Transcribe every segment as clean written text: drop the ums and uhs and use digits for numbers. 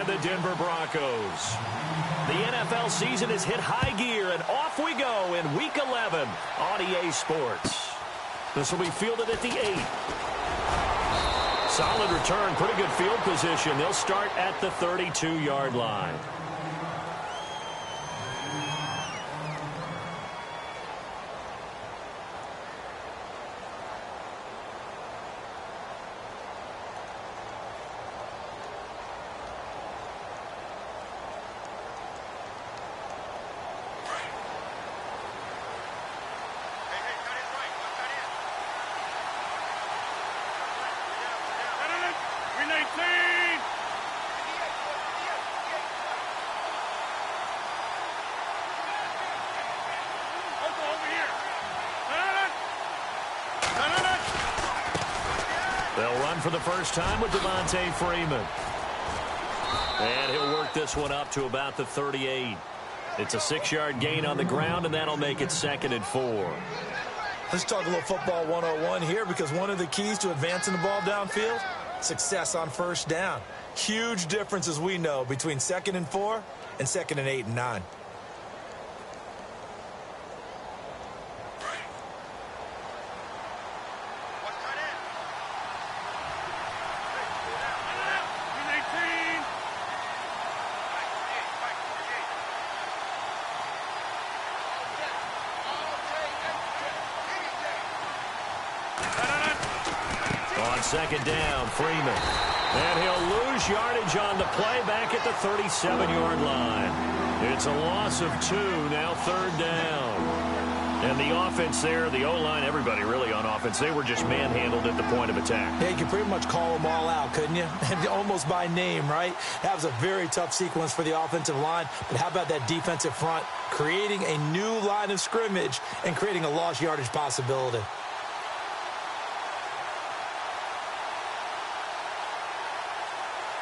The Denver Broncos. The NFL season has hit high gear, and off we go in Week 11 on EA Sports. This will be fielded at the 8. Solid return, pretty good field position. They'll start at the 32-yard line. For the first time with Devontae Freeman. And he'll work this one up to about the 38. It's a 6-yard gain on the ground, and that'll make it 2nd and 4. Let's talk a little football 101 here, because one of the keys to advancing the ball downfield, success on first down. Huge difference, as we know, between 2nd and 4 and 2nd and 8 and 9. Second down, Freeman. And he'll lose yardage on the play back at the 37-yard line. It's a loss of 2, now 3rd down. And the offense there, the O-line, everybody really on offense, they were just manhandled at the point of attack. Yeah, you could pretty much call them all out, couldn't you? Almost by name, right? That was a very tough sequence for the offensive line. But how about that defensive front creating a new line of scrimmage and creating a lost yardage possibility?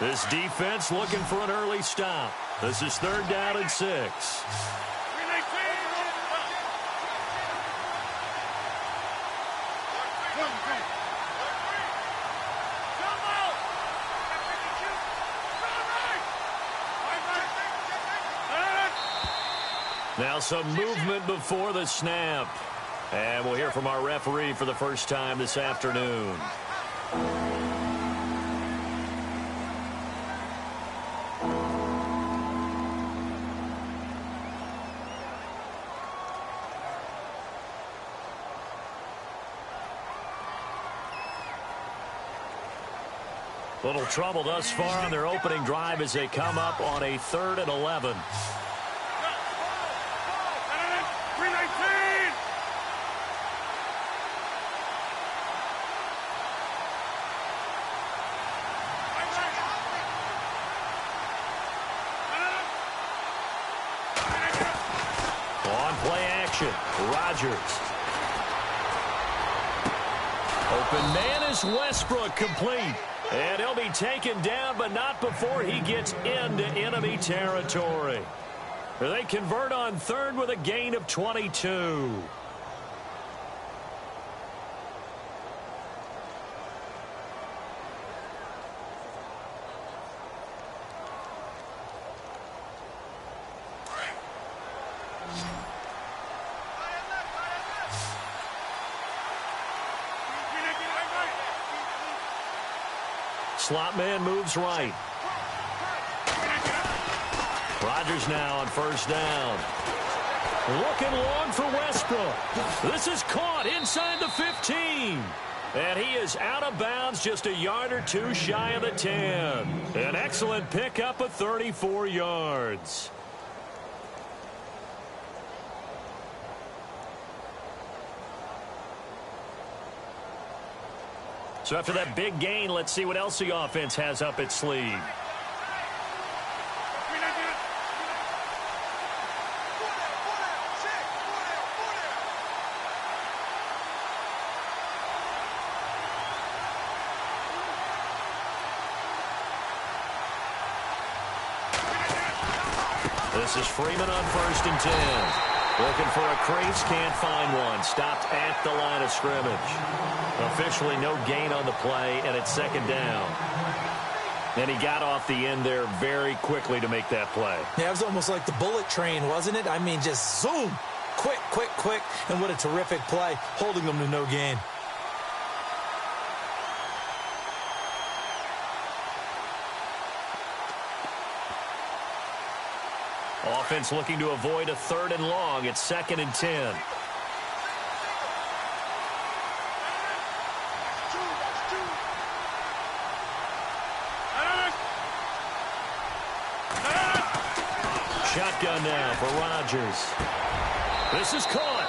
This defense looking for an early stop. This is 3rd down and 6. Now some movement before the snap. And we'll hear from our referee for the first time this afternoon. Little trouble thus far on their opening drive as they come up on a 3rd and 11. On play action, Rodgers. Open man is Westbrook, complete. And he'll be taken down, but not before he gets into enemy territory. They convert on 3rd with a gain of 22. Slot man moves right. Rodgers now on 1st down. Looking long for Westbrook. This is caught inside the 15. And he is out of bounds, just a yard or 2 shy of the 10. An excellent pickup of 34 yards. So after that big gain, let's see what else the offense has up its sleeve. This is Freeman on 1st and 10. Looking for a crease, can't find one. Stopped at the line of scrimmage. Officially no gain on the play, and it's 2nd down. And he got off the end there very quickly to make that play. Yeah, it was almost like the bullet train, wasn't it? I mean, just zoom. Quick, quick, quick. And what a terrific play, holding them to no gain. Offense looking to avoid a 3rd and long. It's 2nd and 10. Shotgun now for Rodgers. This is caught.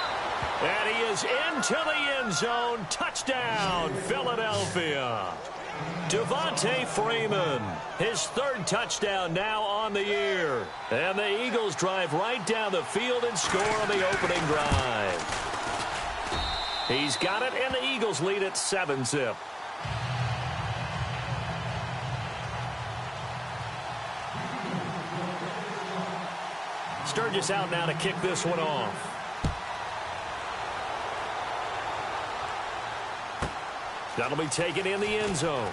And he is into the end zone. Touchdown, Philadelphia. Devontae Freeman, his 3rd touchdown now on the year. And the Eagles drive right down the field and score on the opening drive. He's got it, and the Eagles lead at 7-zip. Sturgis out now to kick this one off. That'll be taken in the end zone.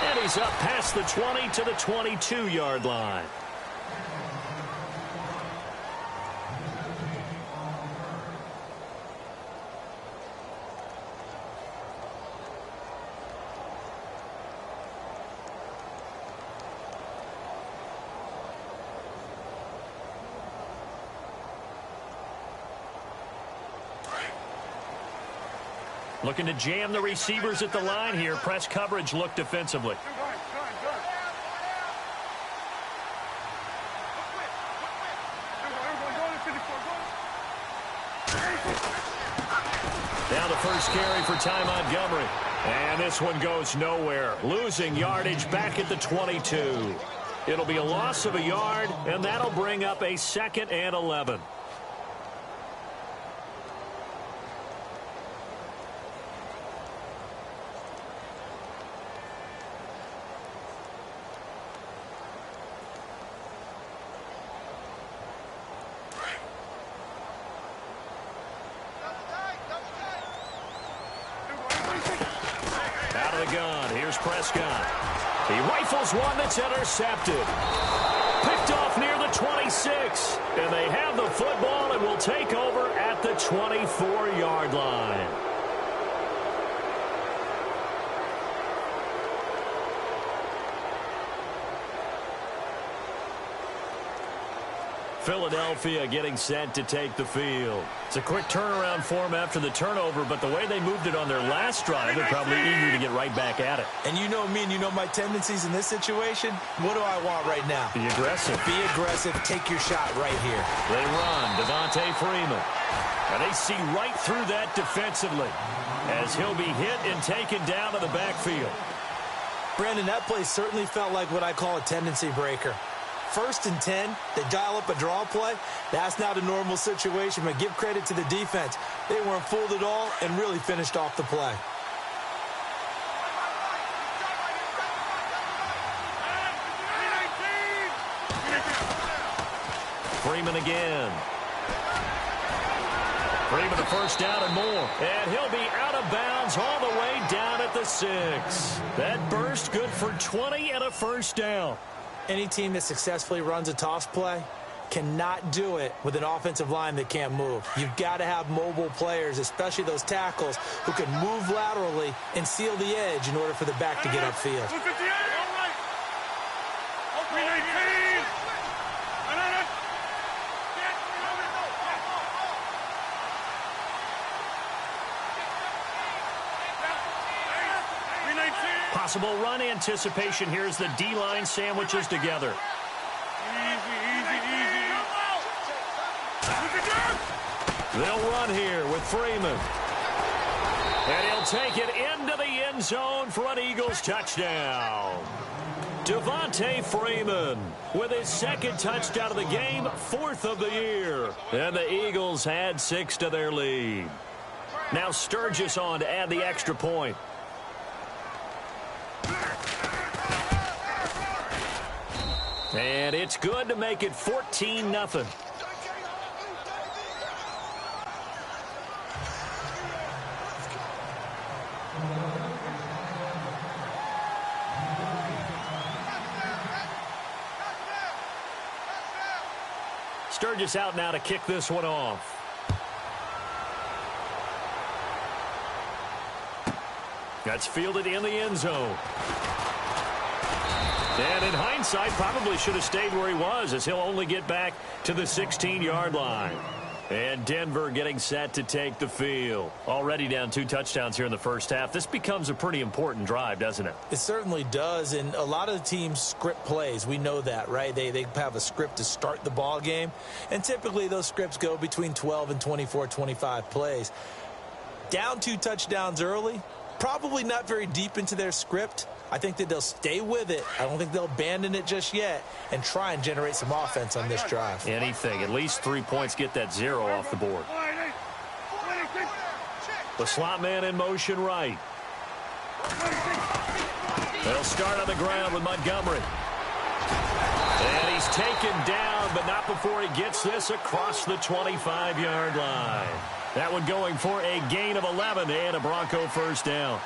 And he's up past the 20 to the 22-yard line. Looking to jam the receivers at the line here. Press coverage look defensively. Now the first carry for Ty Montgomery. And this one goes nowhere. Losing yardage back at the 22. It'll be a loss of a yard, and that'll bring up a 2nd and 11. Prescott. He rifles one that's intercepted. Picked off near the 26. And they have the football and will take over at the 24-yard line. Philadelphia getting set to take the field. It's a quick turnaround for them after the turnover, but the way they moved it on their last drive, they're probably eager to get right back at it. And you know me and you know my tendencies in this situation. What do I want right now? Be aggressive. Be aggressive. Take your shot right here. They run. Devontae Freeman. And they see right through that defensively as he'll be hit and taken down to the backfield. Brandon, that play certainly felt like what I call a tendency breaker. 1st and 10, they dial up a draw play. That's not a normal situation, but give credit to the defense. They weren't fooled at all and really finished off the play. Freeman again. Freeman a first down and more. And he'll be out of bounds all the way down at the 6. That burst good for 20 and a first down. Any team that successfully runs a toss play cannot do it with an offensive line that can't move. You've got to have mobile players, especially those tackles, who can move laterally and seal the edge in order for the back to get upfield. Possible run anticipation. Here's the D-line sandwiches together. They'll run here with Freeman. And he'll take it into the end zone for an Eagles touchdown. Devontae Freeman with his 2nd touchdown of the game, 4th of the year. And the Eagles add 6 to their lead. Now Sturgis on to add the extra point. And it's good to make it 14-0. Sturgis out now to kick this one off. That's fielded in the end zone. And in hindsight, probably should have stayed where he was, as he'll only get back to the 16-yard line. And Denver getting set to take the field. Already down 2 touchdowns here in the first half. This becomes a pretty important drive, doesn't it? It certainly does, and a lot of the teams script plays. We know that, right? They have a script to start the ball game, and typically those scripts go between 12 and 24, 25 plays. Down 2 touchdowns early, probably not very deep into their script. I think that they'll stay with it. I don't think they'll abandon it just yet and try and generate some offense on this drive. Anything. At least 3 points, get that 0 off the board. The slot man in motion right. They'll start on the ground with Montgomery. And he's taken down, but not before he gets this across the 25-yard line. That one going for a gain of 11 and a Bronco first down.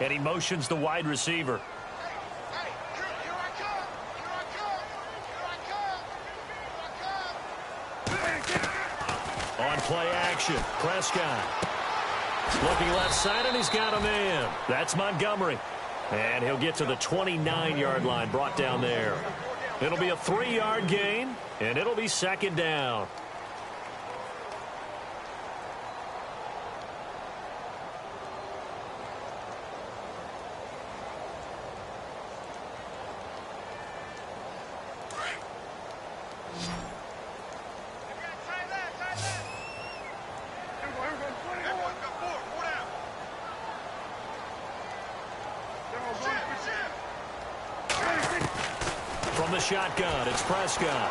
And he motions the wide receiver. On play action, Prescott. Looking left side, and he's got a man. That's Montgomery. And he'll get to the 29-yard line, brought down there. It'll be a 3-yard gain, and it'll be second down. Shotgun, it's Prescott.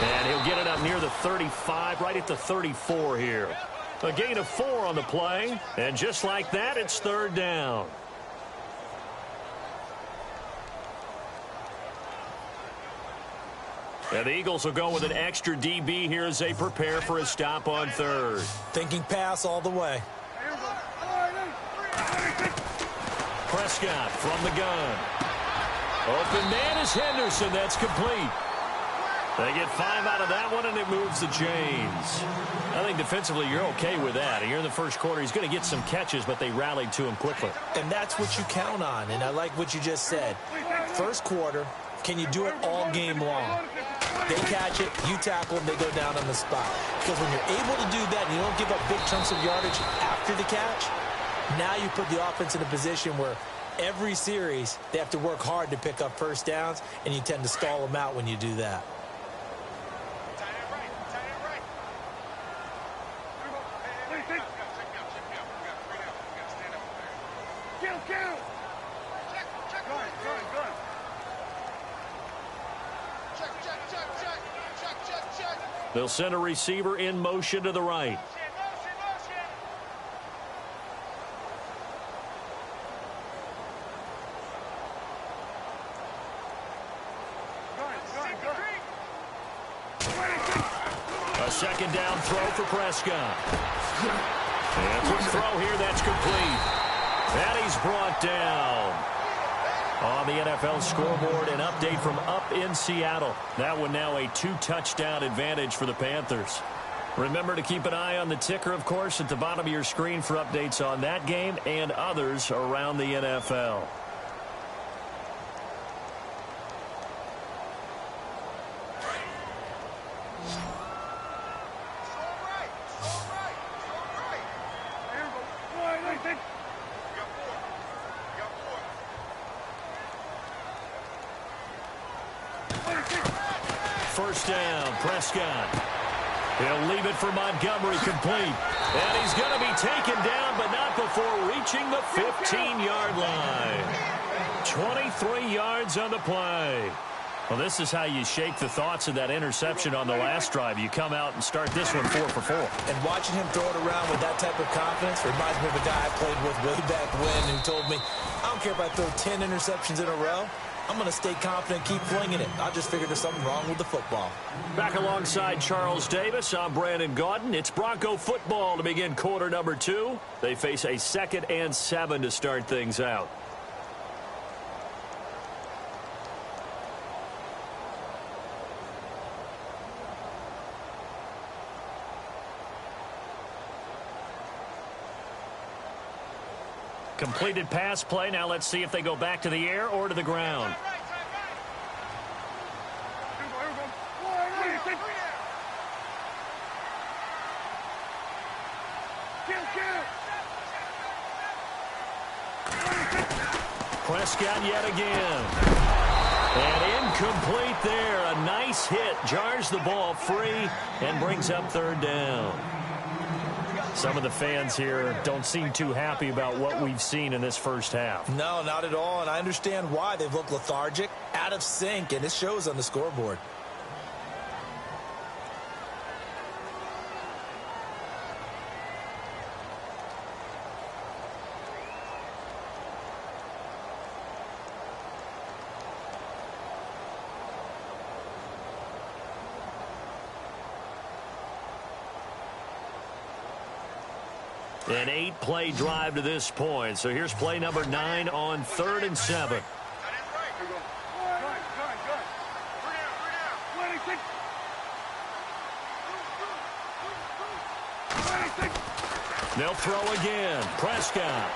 And he'll get it up near the 35, right at the 34 here. A gain of 4 on the play, and just like that, it's third down. And the Eagles will go with an extra DB here as they prepare for a stop on third. Thinking pass all the way. Prescott from the gun. Open man is Henderson. That's complete. They get 5 out of that one, and it moves the chains. I think defensively you're okay with that. Here in the first quarter, he's going to get some catches, but they rallied to him quickly. And that's what you count on, and I like what you just said. First quarter, can you do it all game long? They catch it, you tackle them, they go down on the spot. Because when you're able to do that and you don't give up big chunks of yardage after the catch, now you put the offense in a position where every series, they have to work hard to pick up first downs, and you tend to stall them out when you do that. They'll send a receiver in motion to the right. A second down throw for Prescott. And quick throw here, that's complete. And he's brought down. On the NFL scoreboard, an update from up in Seattle. That one now a 2-touchdown advantage for the Panthers. Remember to keep an eye on the ticker, of course, at the bottom of your screen for updates on that game and others around the NFL. First down, Prescott. He'll leave it for Montgomery, complete. And he's going to be taken down, but not before reaching the 15-yard line. 23 yards on the play. Well, this is how you shake the thoughts of that interception on the last drive. You come out and start this one 4 for 4. And watching him throw it around with that type of confidence reminds me of a guy I played with way back when who told me, I don't care if I throw 10 interceptions in a row. I'm going to stay confident, keep flinging it. I just figured there's something wrong with the football. Back alongside Charles Davis, I'm Brandon Gaudin. It's Bronco football to begin quarter number 2. They face a 2nd and 7 to start things out. Completed pass play. Now let's see if they go back to the air or to the ground. Prescott yet again. And incomplete there. A nice hit. Jars the ball free and brings up 3rd down. Some of the fans here don't seem too happy about what we've seen in this first half. No, not at all, and I understand why. They've looked lethargic, out of sync, and it shows on the scoreboard. An 8-play drive to this point. So here's play number 9 on 3rd and 7. They'll throw again. Prescott.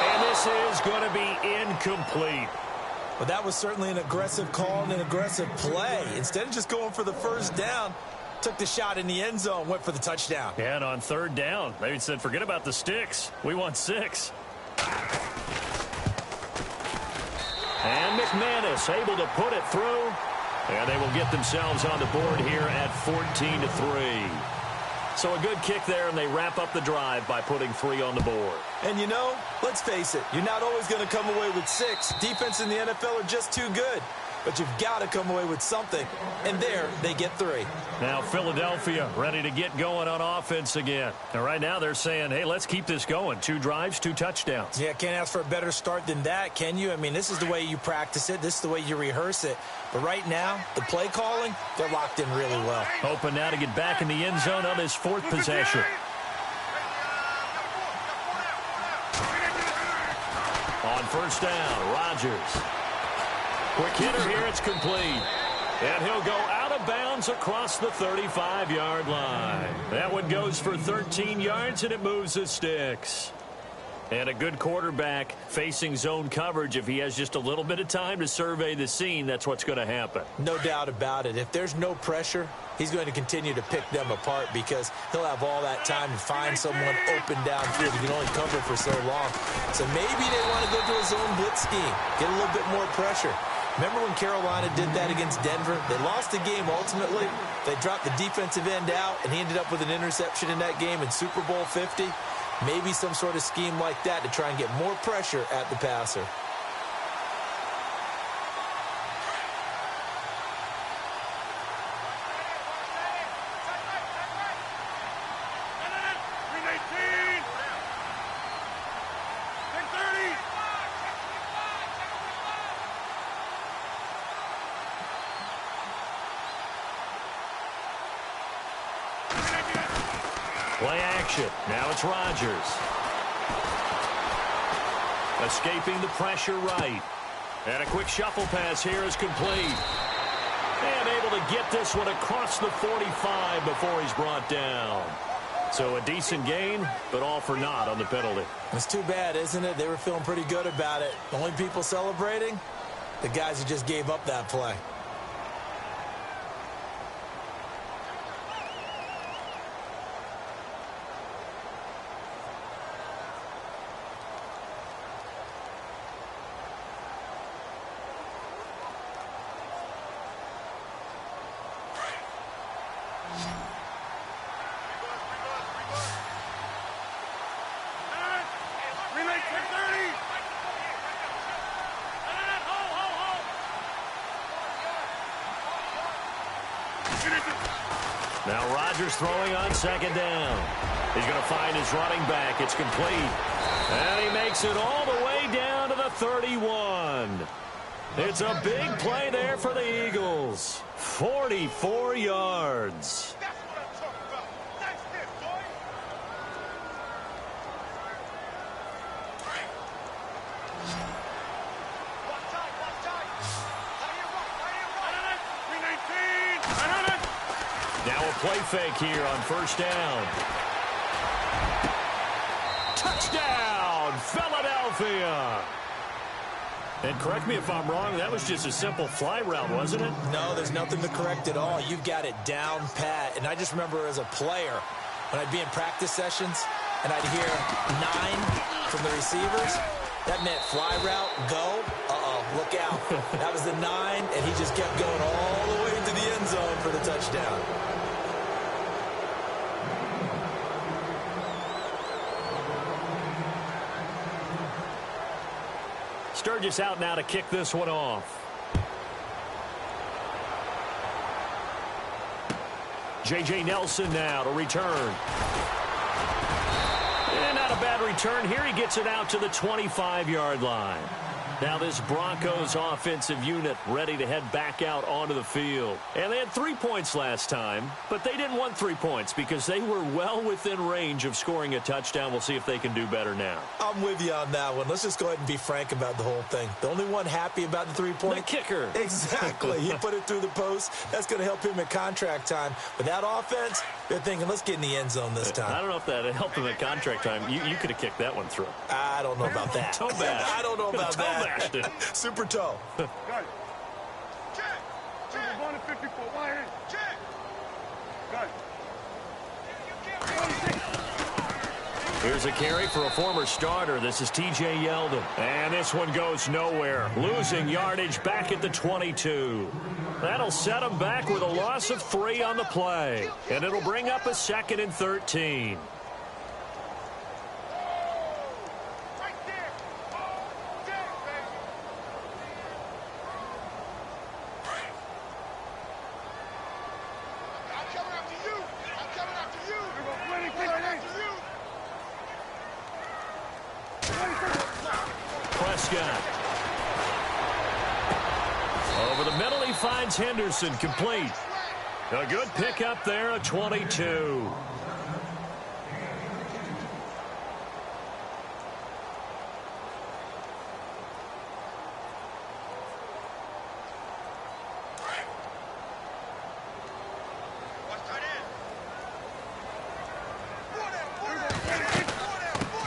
And this is going to be incomplete. Well, that was certainly an aggressive call and an aggressive play. Instead of just going for the first down, took the shot in the end zone, went for the touchdown. And on 3rd down, they said, forget about the sticks. We want 6. And McManus able to put it through. And they will get themselves on the board here at 14-3. So a good kick there, and they wrap up the drive by putting 3 on the board. And you know, let's face it, you're not always going to come away with 6. Defense in the NFL are just too good. But you've got to come away with something. And there, they get 3. Now Philadelphia ready to get going on offense again. And right now they're saying, hey, let's keep this going. 2 drives, 2 touchdowns. Yeah, can't ask for a better start than that, can you? I mean, this is the way you practice it. This is the way you rehearse it. But right now, the play calling, they're locked in really well. Hoping now to get back in the end zone on his 4th possession. On 1st down, Rodgers. Quick hitter here, it's complete. And he'll go out of bounds across the 35-yard line. That one goes for 13 yards, and it moves the sticks. And a good quarterback facing zone coverage. If he has just a little bit of time to survey the scene, that's what's going to happen. No doubt about it. If there's no pressure, he's going to continue to pick them apart because he'll have all that time to find someone open downfield. He can only cover for so long. So maybe they want to go to a zone blitz scheme, get a little bit more pressure. Remember when Carolina did that against Denver? They lost the game ultimately. They dropped the defensive end out, and he ended up with an interception in that game in Super Bowl 50. Maybe some sort of scheme like that to try and get more pressure at the passer. Play action. Now it's Rodgers. Escaping the pressure right. And a quick shuffle pass here is complete. And able to get this one across the 45 before he's brought down. So a decent gain, but all for naught on the penalty. It's too bad, isn't it? They were feeling pretty good about it. The only people celebrating, the guys who just gave up that play. Now Rodgers throwing on second down. He's going to find his running back. It's complete. And he makes it all the way down to the 31. It's a big play there for the Eagles. 44 yards. That's what I'm talking about. That's it, boy. One time. Now a play fake here on first down. Touchdown, Philadelphia. And correct me if I'm wrong, that was just a simple fly route, wasn't it? No, there's nothing to correct at all. You've got it down pat. And I just remember as a player, when I'd be in practice sessions and I'd hear 9 from the receivers, that meant fly route, go, look out. That was the 9, and he just kept going all the way into the end zone for the touchdown. Sturgis out now to kick this one off. J.J. Nelson now to return. And not a bad return here. He gets it out to the 25-yard line. Now this Broncos offensive unit ready to head back out onto the field. And they had 3 points last time, but they didn't want 3 points because they were well within range of scoring a touchdown. We'll see if they can do better now. I'm with you on that one. Let's just go ahead and be frank about the whole thing. The only one happy about the 3-point? The kicker. Exactly. He put it through the post. That's going to help him at contract time. But that offense, they're thinking, let's get in the end zone this time. I don't know if that helped him at contract time. You could have kicked that one through. I don't know about that. Toe bash. I don't know about that. It. Super toe. Check. We're going to 54. Wire in. Check. Here's a carry for a former starter. This is T.J. Yeldon. And this one goes nowhere. Losing yardage back at the 22. That'll set him back with a loss of 3 on the play. And it'll bring up a 2nd and 13. Over the middle, he finds Henderson, complete. A good pickup there at 22.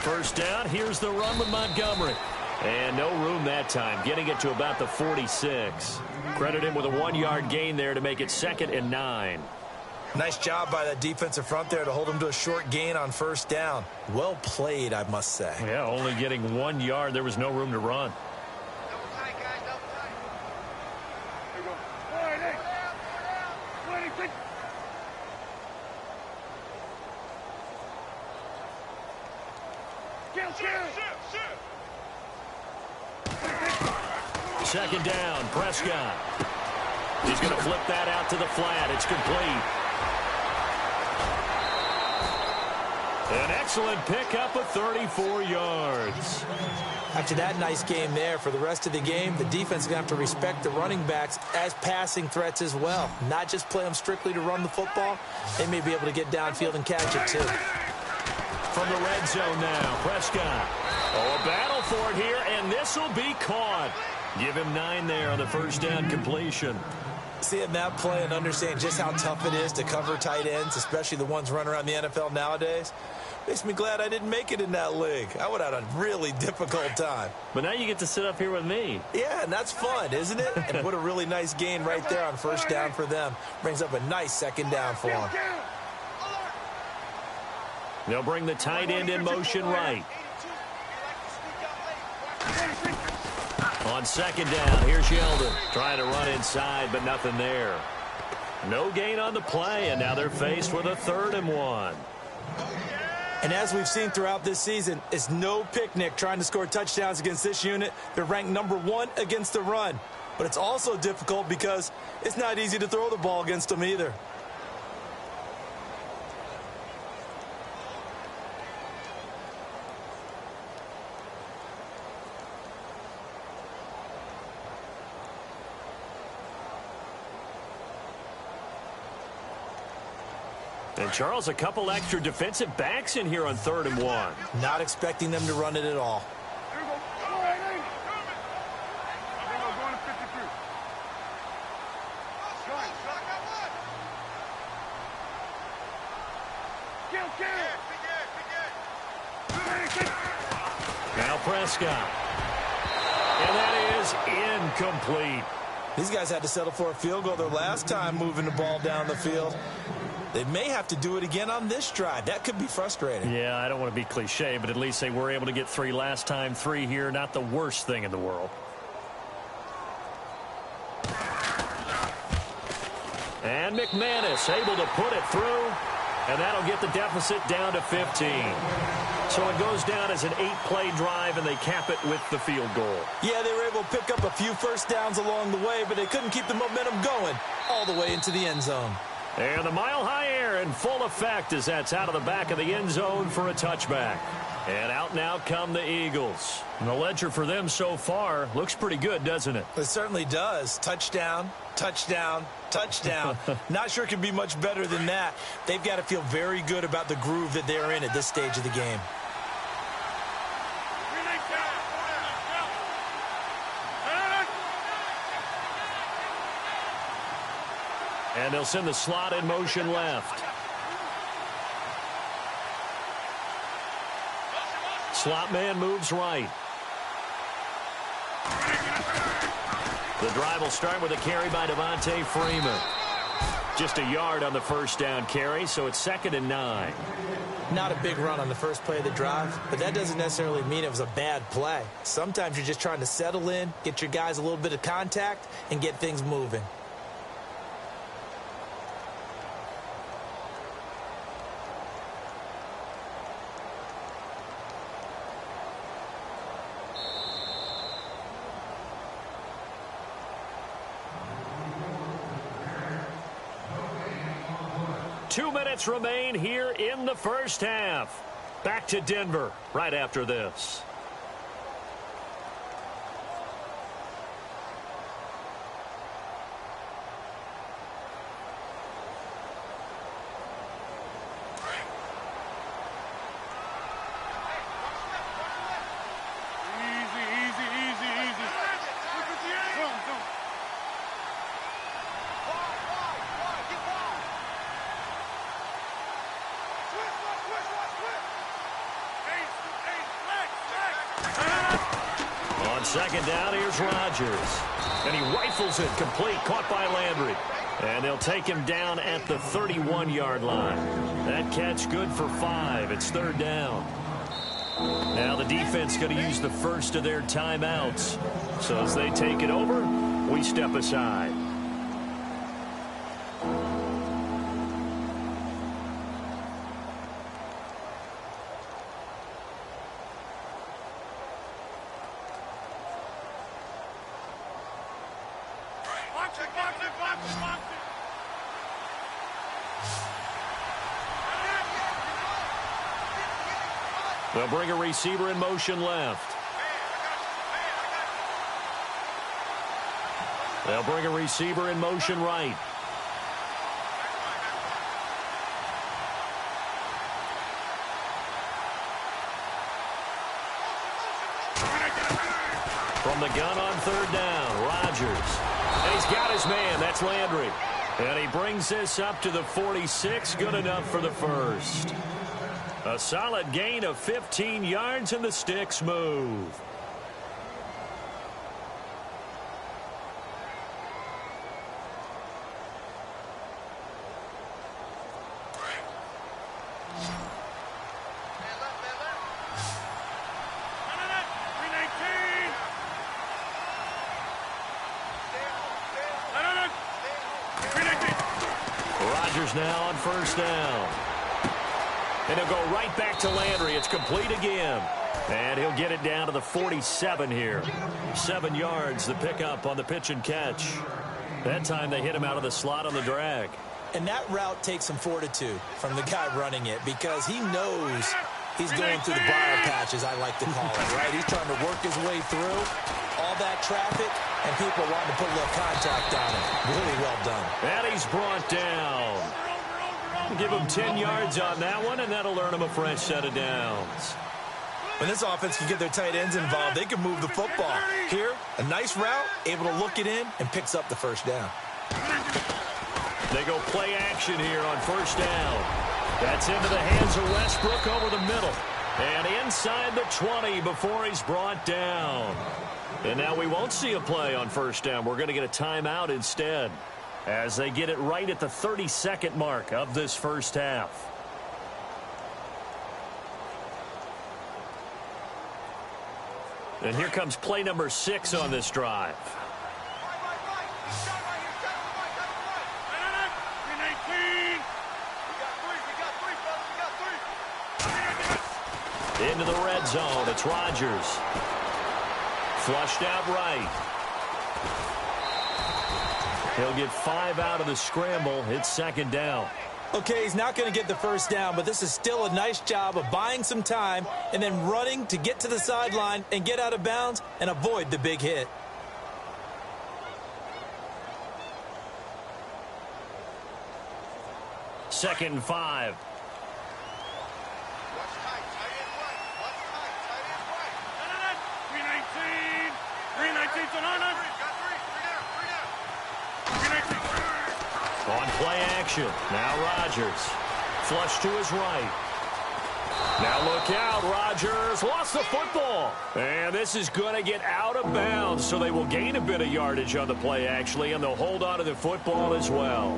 First down, here's the run with Montgomery. And no room that time, getting it to about the 46. Credit him with a 1-yard gain there to make it 2nd and 9. Nice job by that defensive front there to hold him to a short gain on first down. Well played, I must say. Yeah, only getting 1 yard. There was no room to run. Double tight, guys, double tight. Here we go. All right, hey. 26. Second down, Prescott. He's going to flip that out to the flat. It's complete. An excellent pickup of 34 yards. After that nice game there, for the rest of the game, the defense is going to have to respect the running backs as passing threats as well. Not just play them strictly to run the football. They may be able to get downfield and catch it, too. From the red zone now, Prescott. Oh, a battle for it here, and this will be caught. Give him 9 there on the first down completion. Seeing that play and understanding just how tough it is to cover tight ends, especially the ones running around the NFL nowadays, makes me glad I didn't make it in that league. I would have had a really difficult time. But now you get to sit up here with me. Yeah, and that's fun, isn't it? And what a really nice gain right there on first down for them. Brings up a nice second down for them. They'll bring the tight end in motion right. On second down, here's Yeldon. Trying to run inside, but nothing there. No gain on the play, and now they're faced with a 3rd and 1. And as we've seen throughout this season, it's no picnic trying to score touchdowns against this unit. They're ranked number 1 against the run. But it's also difficult because it's not easy to throw the ball against them either. And, Charles, a couple extra defensive backs in here on 3rd and 1. Not expecting them to run it at all. Here we go. All right, hey. Here we go, going to 53. Shot. Now Prescott. And that is incomplete. These guys had to settle for a field goal their last time moving the ball down the field. They may have to do it again on this drive. That could be frustrating. Yeah, I don't want to be cliche, but at least they were able to get 3 last time. 3 here, not the worst thing in the world. And McManus able to put it through, and that'll get the deficit down to 15. So it goes down as an 8-play drive, and they cap it with the field goal. Yeah, they were able to pick up a few first downs along the way, but they couldn't keep the momentum going all the way into the end zone. And the mile-high air in full effect as that's out of the back of the end zone for a touchback. And out now come the Eagles. And the ledger for them so far looks pretty good, doesn't it? It certainly does. Touchdown, touchdown, touchdown. Not sure it can be much better than that. They've got to feel very good about the groove that they're in at this stage of the game. And they'll send the slot in motion left. Slot man moves right. The drive will start with a carry by Devontae Freeman. Just a yard on the first down carry, so it's 2nd and 9. Not a big run on the first play of the drive, but that doesn't necessarily mean it was a bad play. Sometimes you're just trying to settle in, get your guys a little bit of contact, and get things moving. Two minutes remain here in the first half. Back to Denver right after this. On 2nd down, here's Rodgers. And he rifles it complete, caught by Landry. And they'll take him down at the 31-yard line. That catch good for 5. It's 3rd down. Now the defense going to use the first of their timeouts. So as they take it over, we step aside. They'll bring a receiver in motion left. They'll bring a receiver in motion right. From the gun on 3rd down, Rodgers. And he's got his man. That's Landry. And he brings this up to the 46. Good enough for the first. A solid gain of 15 yards, and the sticks move. Rodgers now on 1st down. And he'll go right back to Landry. It's complete again. And he'll get it down to the 47 here. 7 yards, the pickup on the pitch and catch. That time they hit him out of the slot on the drag. And that route takes some fortitude from the guy running it because he knows he's going through the briar patch, as I like to call it, right? He's trying to work his way through all that traffic, and people wanting to put a little contact on him. Really well done. And he's brought down. give him 10 yards on that one, and that'll earn him a fresh set of downs. When this offense can get their tight ends involved, they can move the football. Here, a nice route, able to look it in, and picks up the first down. They go play action here on first down. That's into the hands of Westbrook over the middle. And inside the 20 before he's brought down. And now we won't see a play on first down. We're going to get a timeout instead as they get it right at the 30-second mark of this first half. And here comes play number 6 on this drive. Into the red zone. It's Rodgers. Flushed out right. He'll get 5 out of the scramble. It's second down. Okay, he's not going to get the first down, but this is still a nice job of buying some time and then running to get to the sideline and get out of bounds and avoid the big hit. Second and 5. On play action. Now Rodgers. Flush to his right. Now look out. Rodgers lost the football. And this is going to get out of bounds, so they will gain a bit of yardage on the play, actually, and they'll hold on to the football as well.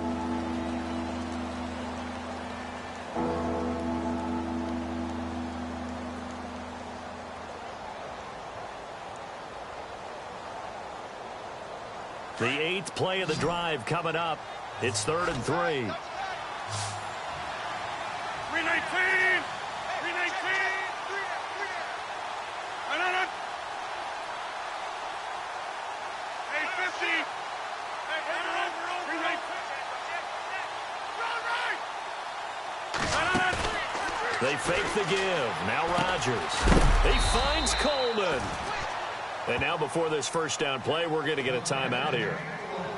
The 8th play of the drive coming up. It's 3rd and 3. 319! 319! 850! They fake the give. Now Rodgers. He finds Coleman. And now before this first down play, we're going to get a timeout here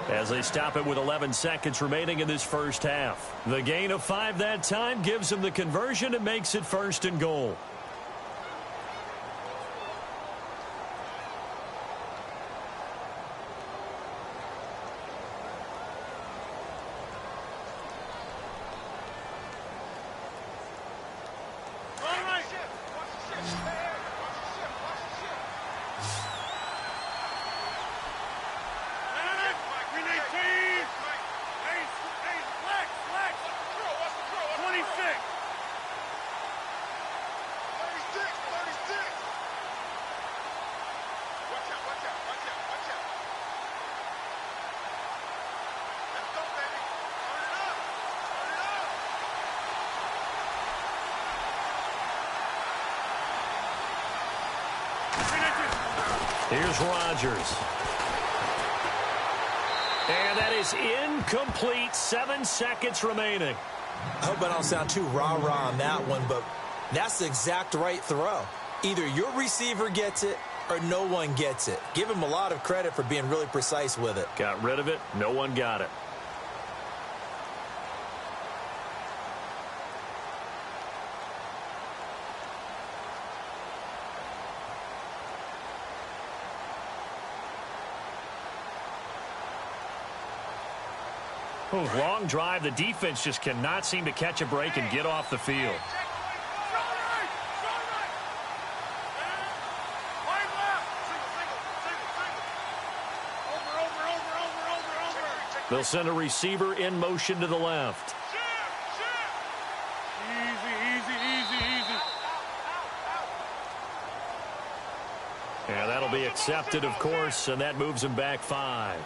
as they stop it with 11 seconds remaining in this first half. The gain of 5 that time gives them the conversion and makes it 1st and goal. Here's Rodgers. And that is incomplete. 7 seconds remaining. I hope I don't sound too rah-rah on that one, but that's the exact right throw. Either your receiver gets it or no one gets it. Give him a lot of credit for being really precise with it. Got rid of it. No one got it. Long drive. The defense just cannot seem to catch a break and get off the field. They'll send a receiver in motion to the left. Easy. And that'll be accepted, of course, and that moves him back 5.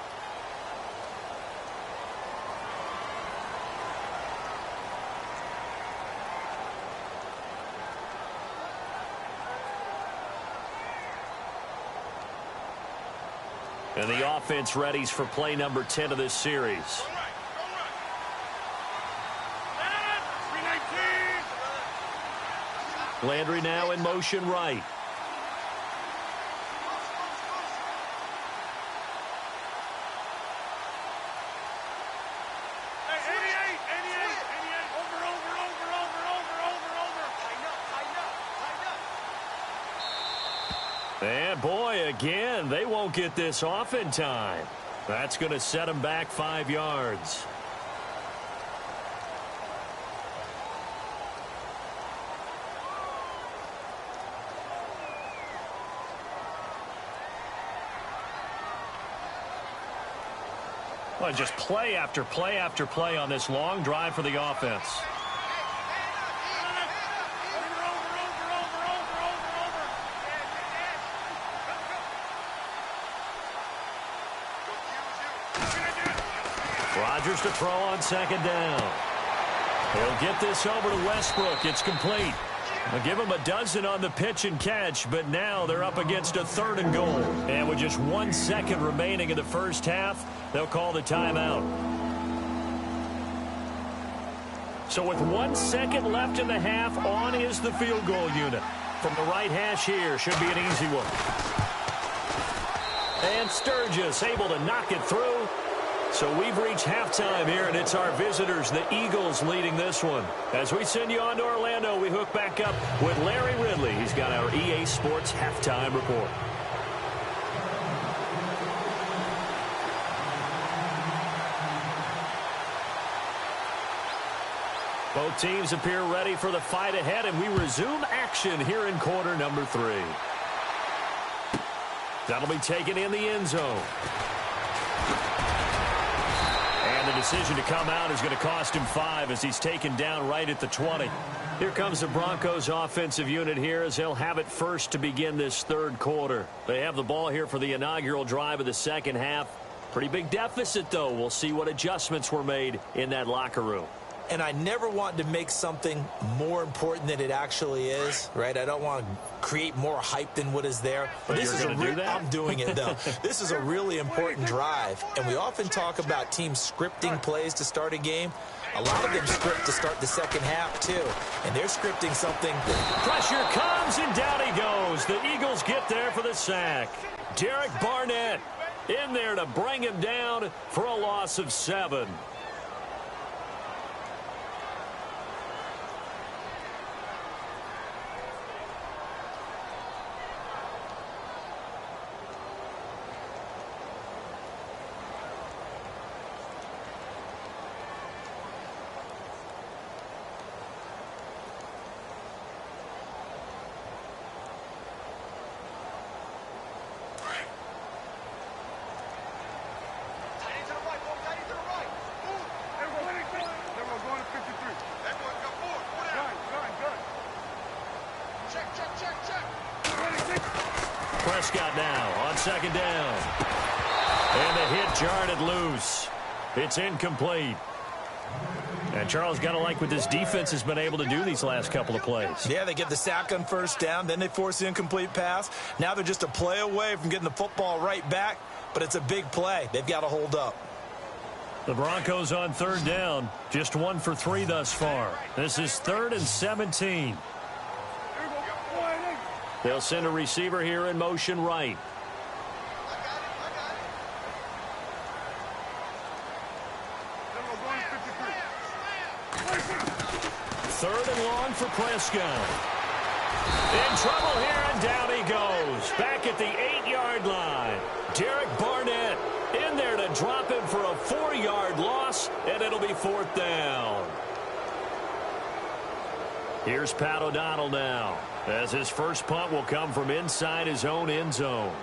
And the offense readies for play number 10 of this series. Landry now in motion right. And boy, again, they won't get this off in time. That's going to set them back 5 yards. Well, just play after play after play on this long drive for the offense. Rodgers to throw on second down. He'll get this over to Westbrook. It's complete. They'll give him a dozen on the pitch and catch, but now they're up against a 3rd and goal. And with just 1 second remaining in the first half, they'll call the timeout. So with 1 second left in the half, on is the field goal unit. From the right hash here, should be an easy one. And Sturgis able to knock it through. So we've reached halftime here, and it's our visitors, the Eagles, leading this one. As we send you on to Orlando, we hook back up with Larry Ridley. He's got our EA Sports halftime report. Both teams appear ready for the fight ahead, and we resume action here in quarter number 3. That'll be taken in the end zone. And the decision to come out is going to cost him 5 as he's taken down right at the 20. Here comes the Broncos offensive unit here as they'll have it first to begin this 3rd quarter. They have the ball here for the inaugural drive of the second half. Pretty big deficit, though. We'll see what adjustments were made in that locker room. And I never want to make something more important than it actually is, right? I don't want to create more hype than what is there. But this is I'm doing it, though. This is a really important drive. And we often talk about teams scripting plays to start a game. A lot of them script to start the second half, too. And they're scripting something. Pressure comes, and down he goes. The Eagles get there for the sack. Derek Barnett in there to bring him down for a loss of 7. Prescott now on second down. And the hit jarred it loose. It's incomplete. And Charles, got to like what this defense has been able to do these last couple of plays. Yeah, they get the sack on first down, then they force the incomplete pass. Now they're just a play away from getting the football right back, but it's a big play. They've got to hold up. The Broncos on 3rd down, just 1 for 3 thus far. This is 3rd and 17. They'll send a receiver here in motion right. Third and long for Prescott. In trouble here, and down he goes. Back at the 8-yard line. Derek Barnett in there to drop him for a 4-yard loss, and it'll be 4th down. Here's Pat O'Donnell now, as his first punt will come from inside his own end zone.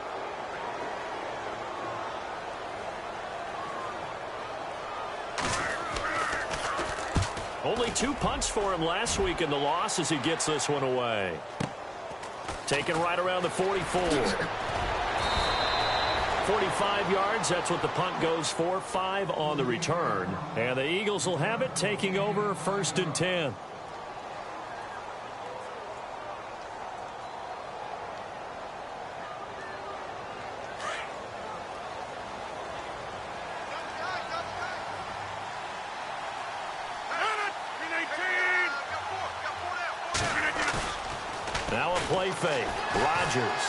Only 2 punts for him last week in the loss as he gets this one away. Taken right around the 44. 45 yards, that's what the punt goes for. 5 on the return. And the Eagles will have it, taking over 1st and 10. Now a play fake. Rodgers.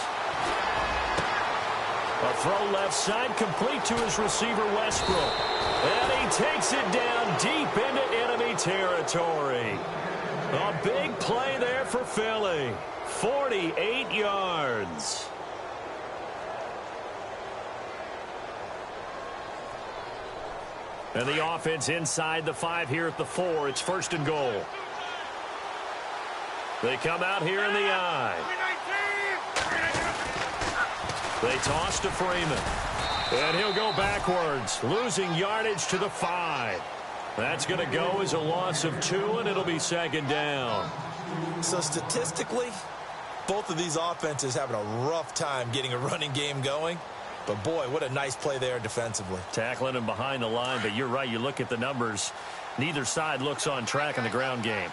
A throw left side, complete to his receiver, Westbrook. And he takes it down deep into enemy territory. A big play there for Philly. 48 yards. And the offense inside the 5 here at the 4. It's 1st and goal. They come out here in the I. They toss to Freeman. And he'll go backwards, losing yardage to the 5. That's going to go as a loss of 2, and it'll be 2nd down. So statistically, both of these offenses having a rough time getting a running game going. But, boy, what a nice play there defensively. Tackling him behind the line, but you're right. You look at the numbers. Neither side looks on track in the ground game.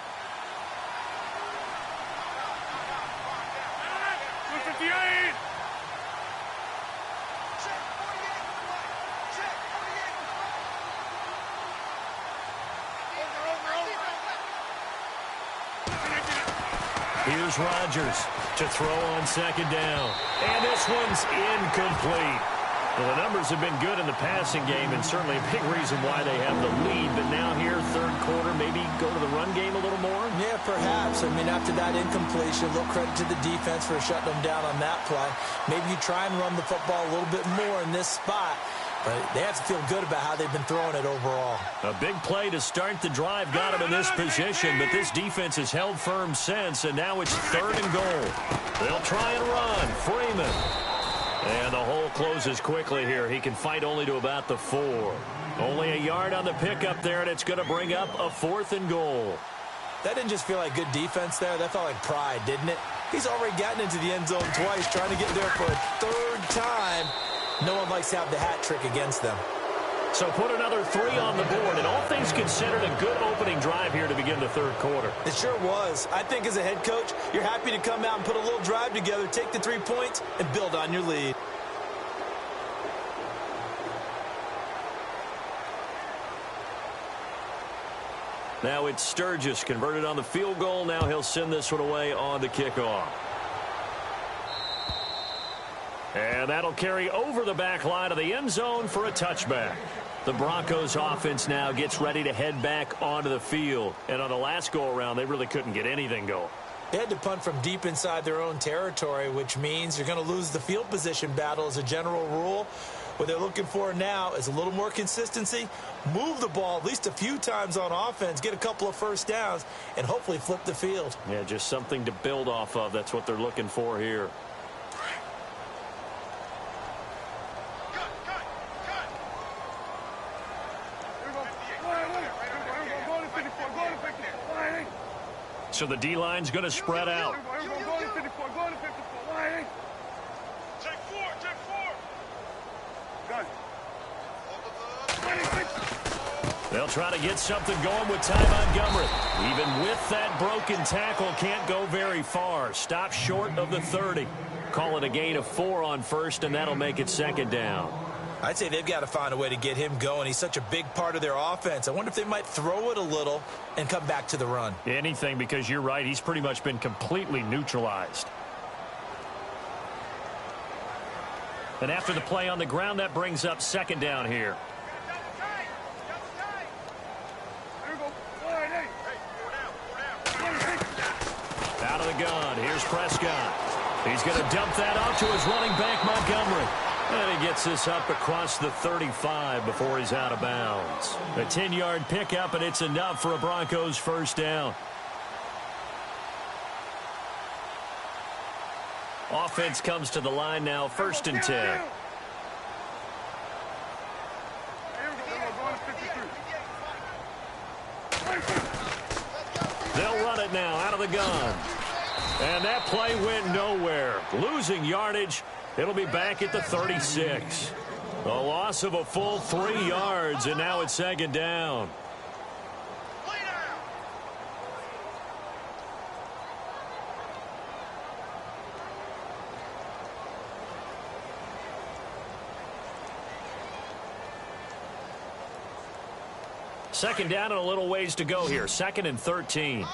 Here's Rodgers to throw on 2nd down. And this one's incomplete. Well, the numbers have been good in the passing game, and certainly a big reason why they have the lead. But now here, 3rd quarter, maybe go to the run game a little more? Yeah, perhaps. I mean, after that incompletion, a little credit to the defense for shutting them down on that play. Maybe you try and run the football a little bit more in this spot. But they have to feel good about how they've been throwing it overall. A big play to start the drive got him in this position, but this defense has held firm since, and now it's 3rd and goal. They'll try and run. Freeman. And the hole closes quickly here. He can fight only to about the 4. Only a yard on the pickup there, and it's going to bring up a 4th and goal. That didn't just feel like good defense there. That felt like pride, didn't it? He's already gotten into the end zone twice, trying to get there for a 3rd time. No one likes to have the hat trick against them. So put another 3 on the board, and all things considered, a good opening drive here to begin the 3rd quarter. It sure was. I think as a head coach, you're happy to come out and put a little drive together, take the 3 points, and build on your lead. Now it's Sturgis converted on the field goal. Now he'll send this one away on the kickoff. And that'll carry over the back line of the end zone for a touchback. The Broncos offense now gets ready to head back onto the field. And on the last go-around, they really couldn't get anything going. They had to punt from deep inside their own territory, which means you're going to lose the field position battle as a general rule. What they're looking for now is a little more consistency, move the ball at least a few times on offense, get a couple of 1st downs, and hopefully flip the field. Yeah, just something to build off of. That's what they're looking for here. So the D-line's going to spread out. They'll try to get something going with Ty Montgomery. Even with that broken tackle, can't go very far. Stop short of the 30. Call it a gain of 4 on 1st, and that'll make it 2nd down. I'd say they've got to find a way to get him going. He's such a big part of their offense. I wonder if they might throw it a little and come back to the run. Anything, because you're right. He's pretty much been completely neutralized. And after the play on the ground, that brings up 2nd down here. Out of the gun. Here's Prescott. He's going to dump that off to his running back, Montgomery. And he gets this up across the 35 before he's out of bounds. A 10-yard pickup, and it's enough for a Broncos 1st down. Offense comes to the line now, 1st and 10. They'll run it now out of the gun. And that play went nowhere. Losing yardage. It'll be back at the 36. A loss of a full 3 yards, and now it's 2nd down. Second down and a little ways to go here. 2nd and 13.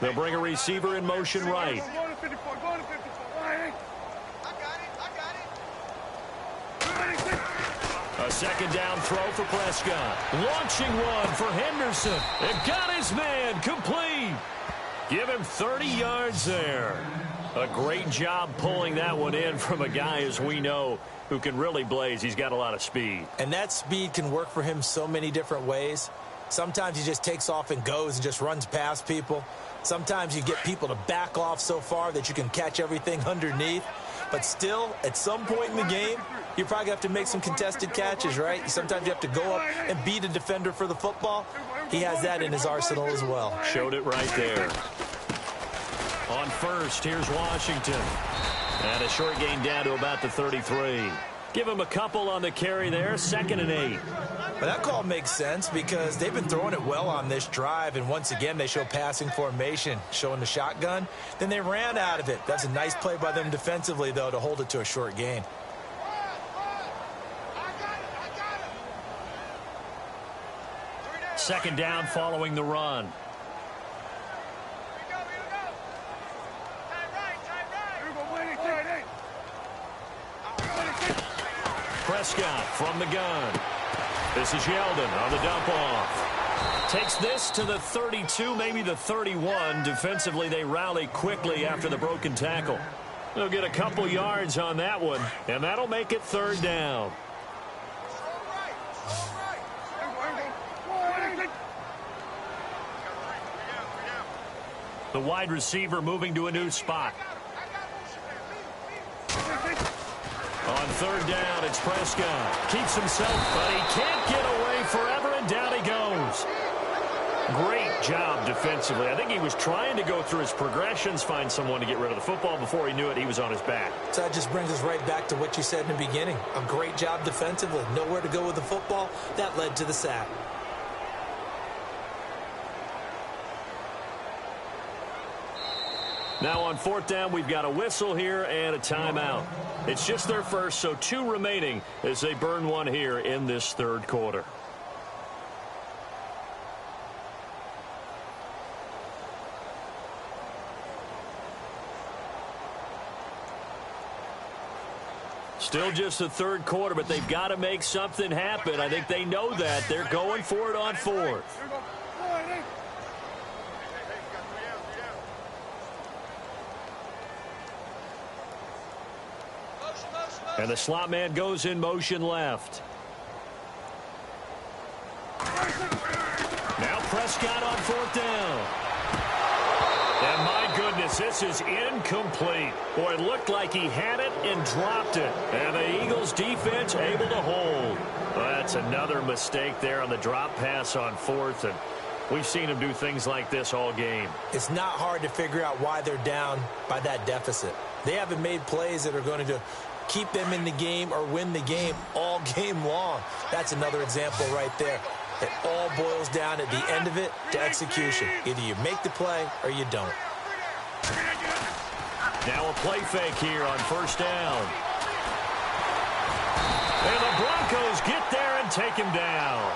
They'll bring a receiver in motion right. A 2nd down throw for Prescott. Launching one for Henderson. It got his man complete. Give him 30 yards there. A great job pulling that one in from a guy, as we know, who can really blaze. He's got a lot of speed. And that speed can work for him so many different ways. Sometimes he just takes off and goes and just runs past people. Sometimes you get people to back off so far that you can catch everything underneath. But still, at some point in the game, you're probably going to have to make some contested catches, right? Sometimes you have to go up and beat a defender for the football. He has that in his arsenal as well. Showed it right there. On first, here's Washington. And a short gain down to about the 33. Give him a couple on the carry there, 2nd and 8. But that call makes sense because they've been throwing it well on this drive, and once again they show passing formation, showing the shotgun. Then they ran out of it. That's a nice play by them defensively, though, to hold it to a short gain. Second down following the run. Prescott from the gun. This is Yeldon on the dump off. Takes this to the 32, maybe the 31. Defensively, they rally quickly after the broken tackle. They'll get a couple yards on that one, and that'll make it 3rd down. The wide receiver moving to a new spot. On 3rd down, it's Prescott. Keeps himself, but he can't get away forever, and down he goes. Great job defensively. I think he was trying to go through his progressions, find someone to get rid of the football. Before he knew it, he was on his back. So that just brings us right back to what you said in the beginning. A great job defensively. Nowhere to go with the football. That led to the sack. Now on 4th down, we've got a whistle here and a timeout. It's just their first, so 2 remaining as they burn one here in this 3rd quarter. Still just the 3rd quarter, but they've got to make something happen. I think they know that. They're going for it on 4th. And the slot man goes in motion left. Now Prescott on 4th down. And my goodness, this is incomplete. Boy, it looked like he had it and dropped it. And the Eagles defense able to hold. Well, that's another mistake there on the drop pass on 4th. And we've seen him do things like this all game. It's not hard to figure out why they're down by that deficit. They haven't made plays that are going to keep them in the game or win the game all game long. That's another example right there. It all boils down at the end of it to execution. Either you make the play or you don't. Now a play fake here on 1st down. And the Broncos get there and take him down.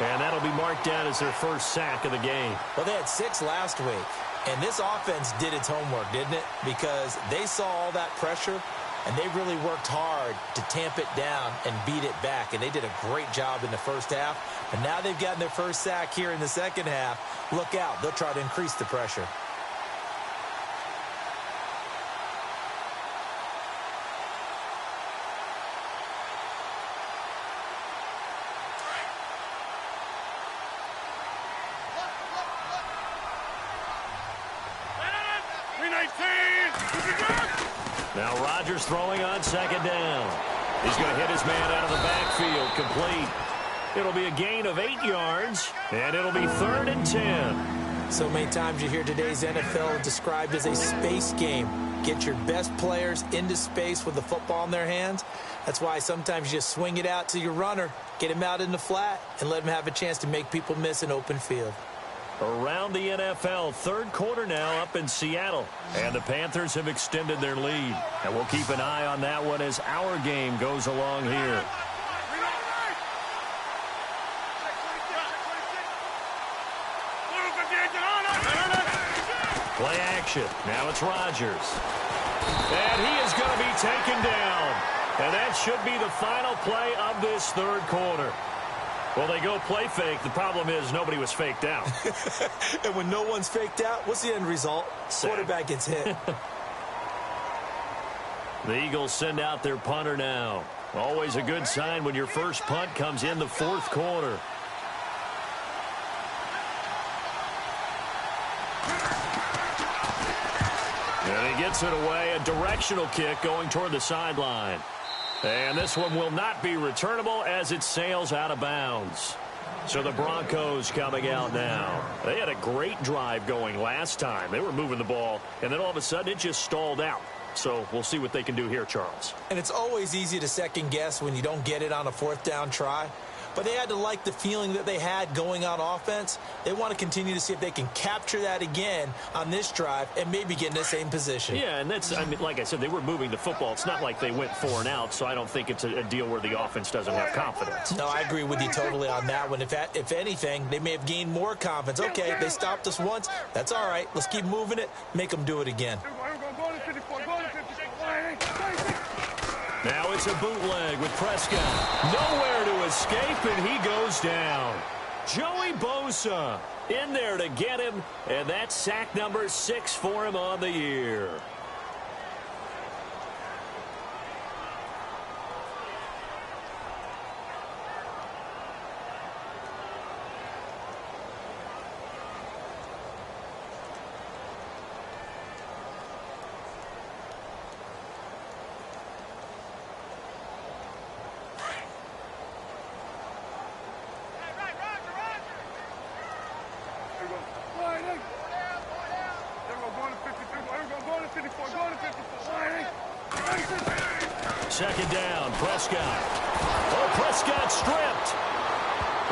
And that'll be marked down as their first sack of the game. Well, they had 6 last week. And this offense did its homework, didn't it? Because they saw all that pressure, and they really worked hard to tamp it down and beat it back. And they did a great job in the first half. And now they've gotten their first sack here in the second half. Look out. They'll try to increase the pressure. Now Rodgers throwing on 2nd down. He's going to hit his man out of the backfield, complete. It'll be a gain of 8 yards, and it'll be 3rd and 10. So many times you hear today's NFL described as a space game. Get your best players into space with the football in their hands. That's why sometimes you just swing it out to your runner, get him out in the flat, and let him have a chance to make people miss an open field. Around the NFL, 3rd quarter now up in Seattle. And the Panthers have extended their lead. And we'll keep an eye on that one as our game goes along here. Play action. Now it's Rodgers. And he is going to be taken down. And that should be the final play of this 3rd quarter. Well, they go play fake. The problem is nobody was faked out. And when no one's faked out, what's the end result? Sack. Quarterback gets hit. The Eagles send out their punter now. Always a good sign when your first punt comes in the fourth quarter. And he gets it away. A directional kick going toward the sideline. And this one will not be returnable as it sails out of bounds. So the Broncos coming out now. They had a great drive going last time. They were moving the ball, and then all of a sudden it just stalled out. So we'll see what they can do here, Charles. And it's always easy to second guess when you don't get it on a fourth down try. But they had to like the feeling that they had going on offense. They want to continue to see if they can capture that again on this drive and maybe get in the same position. Yeah, and that's, I mean, like I said, they were moving the football. It's not like they went 4 and out, so I don't think it's a deal where the offense doesn't have confidence. No, I agree with you totally on that one. If anything, they may have gained more confidence. Okay, they stopped us once. That's all right. Let's keep moving it. Make them do it again. Now it's a bootleg with Prescott. Nowhere to escape, and he goes down. Joey Bosa in there to get him, and that's sack number 6 for him on the year. Second down, Prescott. Oh, Prescott stripped.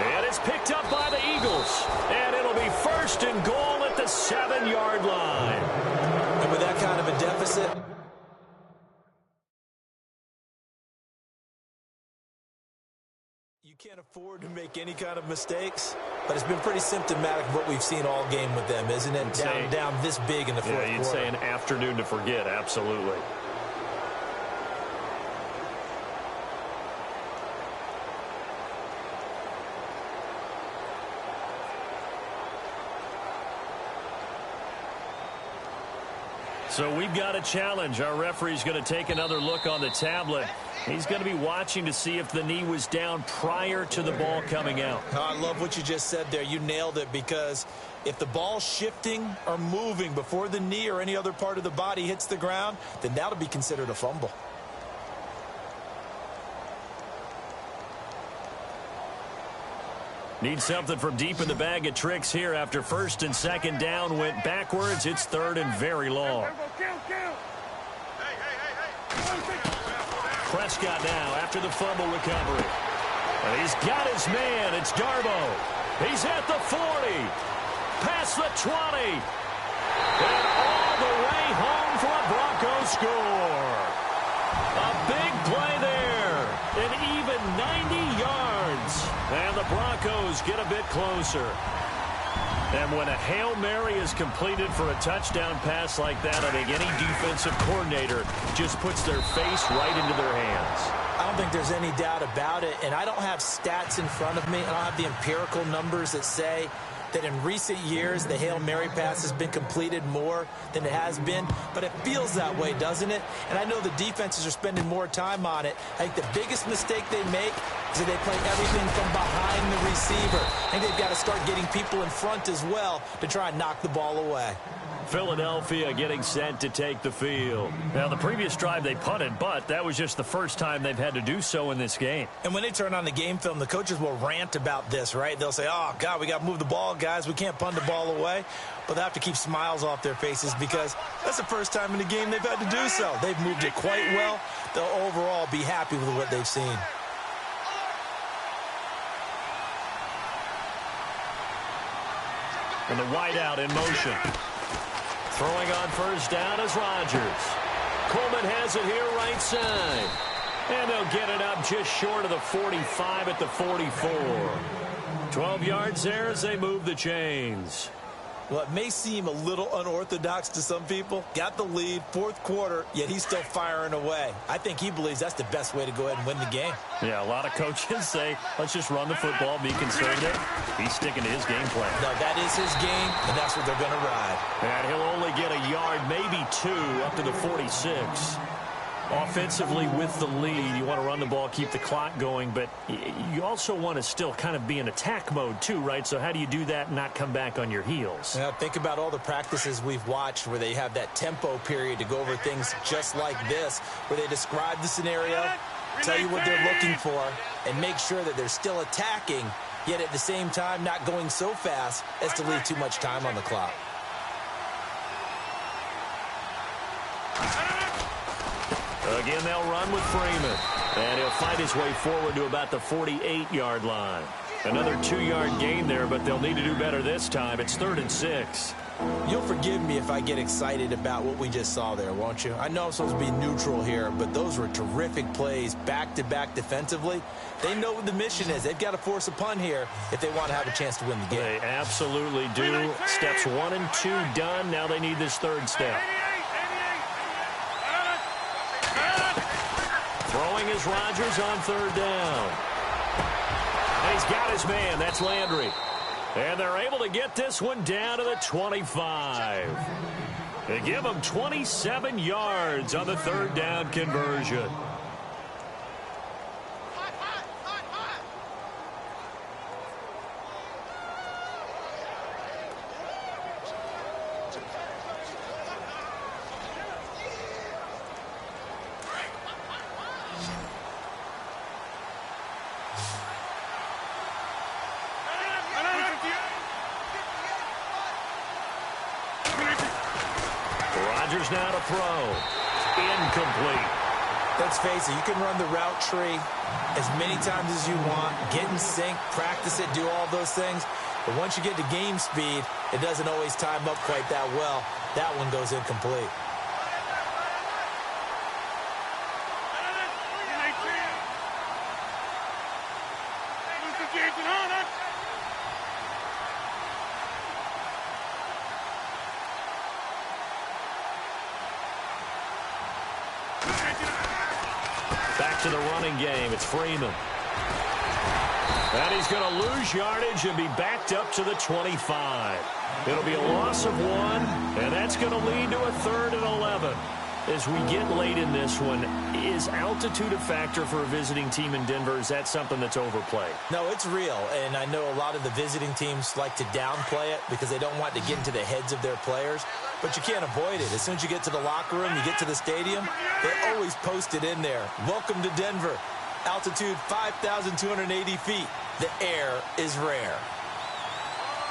And it's picked up by the Eagles. And it'll be first and goal at the 7-yard line. And with that kind of a deficit, you can't afford to make any kind of mistakes. But it's been pretty symptomatic of what we've seen all game with them, isn't it? Down this big in the fourth quarter. Yeah, you'd say an afternoon to forget, absolutely. So we've got a challenge. Our referee's going to take another look on the tablet. He's going to be watching to see if the knee was down prior to the ball coming out. Oh, I love what you just said there. You nailed it, because if the ball's shifting or moving before the knee or any other part of the body hits the ground, then that'll be considered a fumble. Need something from deep in the bag of tricks here after first and second down went backwards. It's third and very long. Prescott now after the fumble recovery. And he's got his man. It's Darbo. He's at the 40. Past the 20. And all the way home for a Broncos score. A big play there. An even 90 yards. And the Broncos get a bit closer. And when a Hail Mary is completed for a touchdown pass like that, I think any defensive coordinator just puts their face right into their hands. I don't think there's any doubt about it. And I don't have stats in front of me. I don't have the empirical numbers that say that in recent years the Hail Mary pass has been completed more than it has been, but it feels that way, doesn't it? And I know the defenses are spending more time on it. I think the biggest mistake they make is that they play everything from behind the receiver. I think they've got to start getting people in front as well to try and knock the ball away. Philadelphia getting set to take the field. Now, the previous drive they punted, but that was just the first time they've had to do so in this game. And when they turn on the game film, the coaches will rant about this, right? They'll say, oh, God, we got to move the ball, guys. We can't punt the ball away. But they have to keep smiles off their faces because that's the first time in the game they've had to do so. They've moved it quite well. They'll overall be happy with what they've seen. And the wideout in motion. Throwing on first down is Rodgers. Coleman has it here right side. And they'll get it up just short of the 45 at the 44. 12 yards there as they move the chains. Well, it may seem a little unorthodox to some people. Got the lead, fourth quarter, yet he's still firing away. I think he believes that's the best way to go ahead and win the game. Yeah, a lot of coaches say, let's just run the football, be conservative. He's sticking to his game plan. No, that is his game, and that's what they're going to ride. And he'll only get a yard, maybe 2, up to the 46. Offensively with the lead, you want to run the ball, keep the clock going, but you also want to still kind of be in attack mode too, right? So how do you do that and not come back on your heels? Yeah, think about all the practices we've watched where they have that tempo period to go over things just like this, where they describe the scenario, tell you what they're looking for, and make sure that they're still attacking, yet at the same time not going so fast as to leave too much time on the clock. Again, they'll run with Freeman. And he'll fight his way forward to about the 48-yard line. Another 2-yard gain there, but they'll need to do better this time. It's 3rd and 6. You'll forgive me if I get excited about what we just saw there, won't you? I know I'm supposed to be neutral here, but those were terrific plays back-to-back defensively. They know what the mission is. They've got to force a punt here if they want to have a chance to win the game. They absolutely do. Steps 1 and 2 done. Now they need this 3rd step. Throwing is Rodgers on 3rd down. And he's got his man. That's Landry. And they're able to get this one down to the 25. They give him 27 yards on the 3rd down conversion. Rodgers now to throw. Incomplete. Let's face it, you can run the route tree as many times as you want, get in sync, practice it, do all those things. But once you get to game speed, it doesn't always time up quite that well. That one goes incomplete. Back to the running game. It's Freeman. And he's going to lose yardage and be backed up to the 25. It'll be a loss of 1, and that's going to lead to a 3rd and 11. As we get late in this one, is altitude a factor for a visiting team in Denver? Is that something that's overplayed? No, it's real, and I know a lot of the visiting teams like to downplay it because they don't want to get into the heads of their players, but you can't avoid it. As soon as you get to the locker room, you get to the stadium, they always post it in there. Welcome to Denver. Altitude 5,280 feet. The air is rare.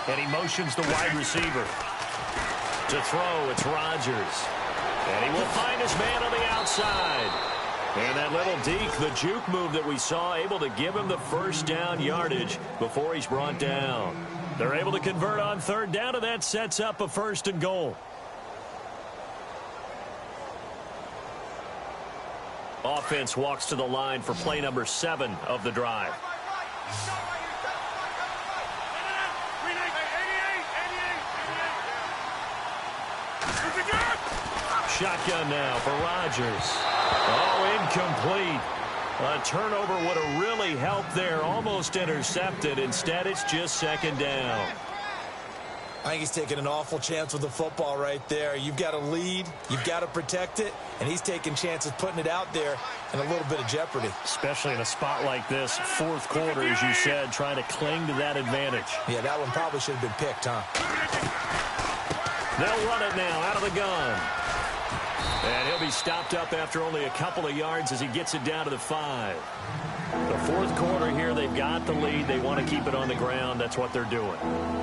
And he motions the wide receiver. To throw, it's Rodgers. And he will find his man on the outside. And that little deke, the juke move that we saw, able to give him the 1st down yardage before he's brought down. They're able to convert on 3rd down, and that sets up a 1st and goal. Offense walks to the line for play number 7 of the drive. Shotgun now for Rodgers. Oh, incomplete. A turnover would have really helped there. Almost intercepted. Instead, it's just 2nd down. I think he's taking an awful chance with the football right there. You've got to lead. You've got to protect it. And he's taking chances putting it out there in a little bit of jeopardy. Especially in a spot like this, 4th quarter, as you said, trying to cling to that advantage. Yeah, that one probably should have been picked, huh? They'll run it now out of the gun. And he'll be stopped up after only a couple of yards as he gets it down to the 5. The 4th quarter here, they've got the lead. They want to keep it on the ground. That's what they're doing.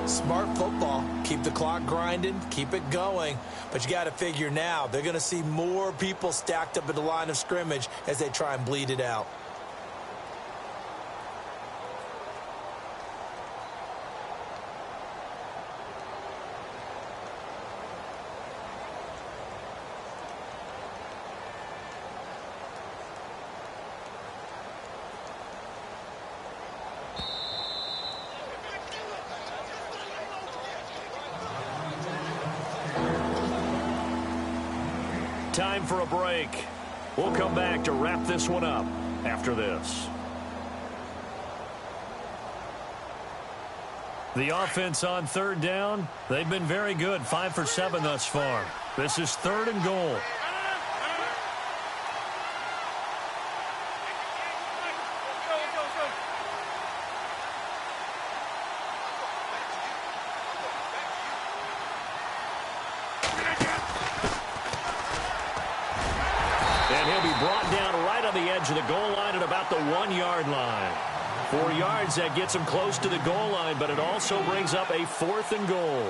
Smart football. Keep the clock grinding. Keep it going. But you got to figure now, they're going to see more people stacked up at the line of scrimmage as they try and bleed it out. Time for a break. We'll come back to wrap this one up after this. The offense on 3rd down, they've been very good. 5 for 7 thus far. This is 3rd and goal. brought down right on the edge of the goal line at about the 1-yard line. 4 yards, that gets him close to the goal line, but it also brings up a 4th and goal.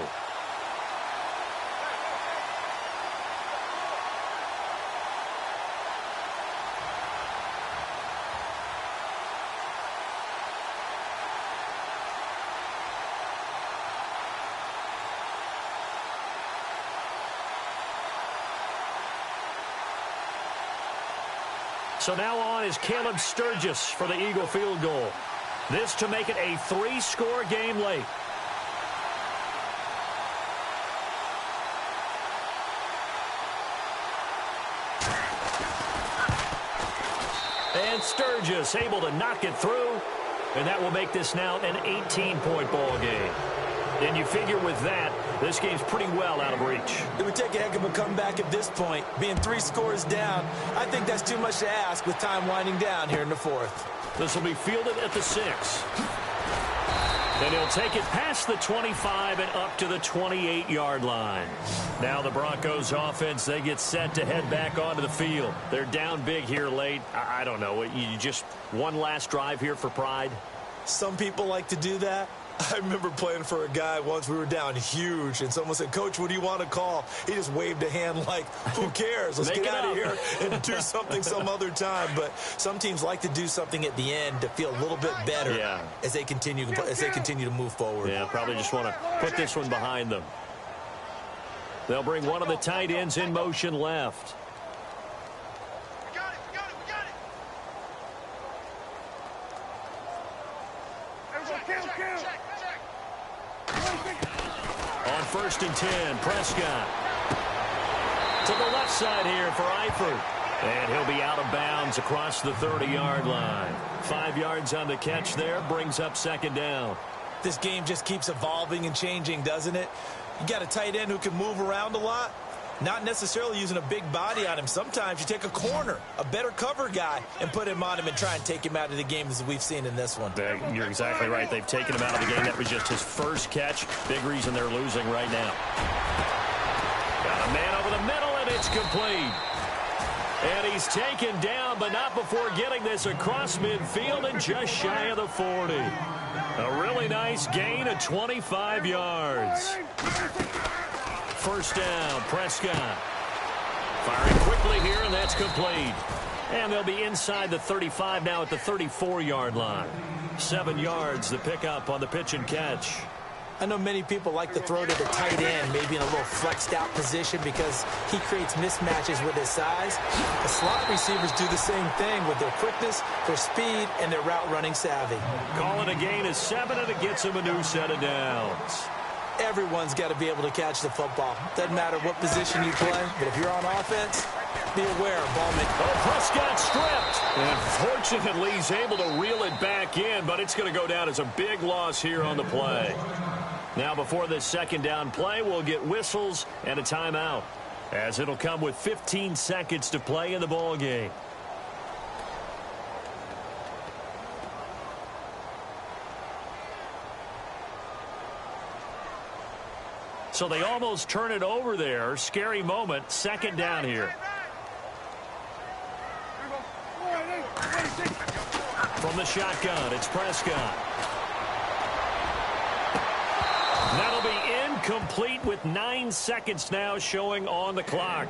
So now on is Caleb Sturgis for the Eagle field goal. This to make it a 3-score game late. And Sturgis able to knock it through. And that will make this now an 18-point ball game. And you figure with that, this game's pretty well out of reach. It would take a heck of a comeback at this point. Being 3 scores down, I think that's too much to ask with time winding down here in the 4th. This will be fielded at the 6. And he'll take it past the 25 and up to the 28-yard line. Now the Broncos offense, they get set to head back onto the field. They're down big here late. I don't know. You just one last drive here for pride? Some people like to do that. I remember playing for a guy once. We were down huge, and someone said, "Coach, what do you want to call?" He just waved a hand like, who cares? Let's get out of here and do something some other time. But some teams like to do something at the end to feel a little bit better as they continue to move forward. Yeah, probably just want to put this one behind them. They'll bring one of the tight ends in motion left. On 1st and 10, Prescott. To the left side here for Eifert. And he'll be out of bounds across the 30-yard line. 5 yards on the catch there, brings up 2nd down. This game just keeps evolving and changing, doesn't it? You got a tight end who can move around a lot. Not necessarily using a big body on him. Sometimes you take a corner, a better cover guy, and put him on him and try and take him out of the game as we've seen in this one. You're exactly right. They've taken him out of the game. That was just his first catch. Big reason they're losing right now. Got a man over the middle, and it's complete. And he's taken down, but not before getting this across midfield and just shy of the 40. A really nice gain of 25 yards. 1st down, Prescott. Firing quickly here, and that's complete. And they'll be inside the 35 now at the 34-yard line. 7 yards, the pickup on the pitch and catch. I know many people like to throw to the tight end, maybe in a little flexed out position because he creates mismatches with his size. The slot receivers do the same thing with their quickness, their speed, and their route running savvy. Calling a gain of 7, and it gets him a new set of downs. Everyone's got to be able to catch the football. Doesn't matter what position you play, but if you're on offense, be aware of ball making. Oh, Prescott stripped. And fortunately, he's able to reel it back in, but it's going to go down as a big loss here on the play. Now, before this 2nd down play, we'll get whistles and a timeout, as it'll come with 15 seconds to play in the ball game. So they almost turn it over there. Scary moment. 2nd down here. From the shotgun, it's Prescott. That'll be incomplete with 9 seconds now showing on the clock.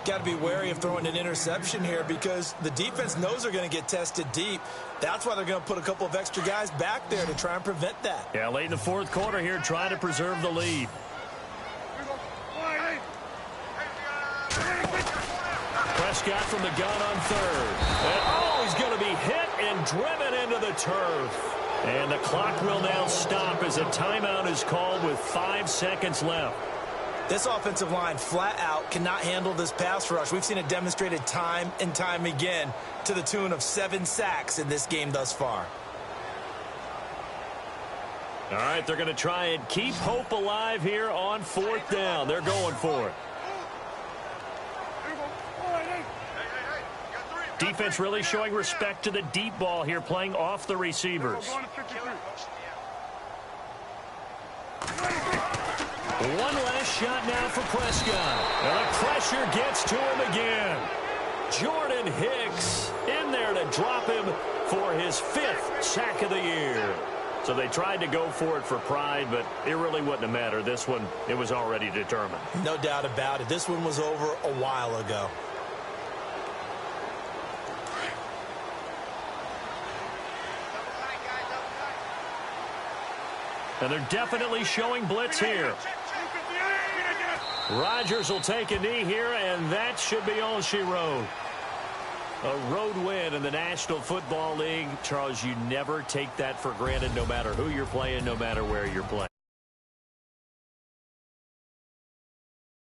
Got to be wary of throwing an interception here because the defense knows they're going to get tested deep. That's why they're going to put a couple of extra guys back there to try and prevent that. Yeah, late in the 4th quarter here, trying to preserve the lead. Prescott from the gun on 3rd. And, he's going to be hit and driven into the turf. And the clock will now stop as a timeout is called with 5 seconds left. This offensive line flat out cannot handle this pass rush. We've seen it demonstrated time and time again to the tune of 7 sacks in this game thus far. All right, they're going to try and keep hope alive here on 4th down. They're going for it. Defense really showing respect to the deep ball here, playing off the receivers. One last shot now for Prescott. And the pressure gets to him again. Jordan Akiem Hicks in there to drop him for his 5th sack of the year. So they tried to go for it for pride, but it really wouldn't have mattered. This one, it was already determined. No doubt about it. This one was over a while ago. And they're definitely showing blitz here. Rodgers will take a knee here, and that should be all she wrote. A road win in the National Football League. Charles, you never take that for granted, no matter who you're playing, no matter where you're playing.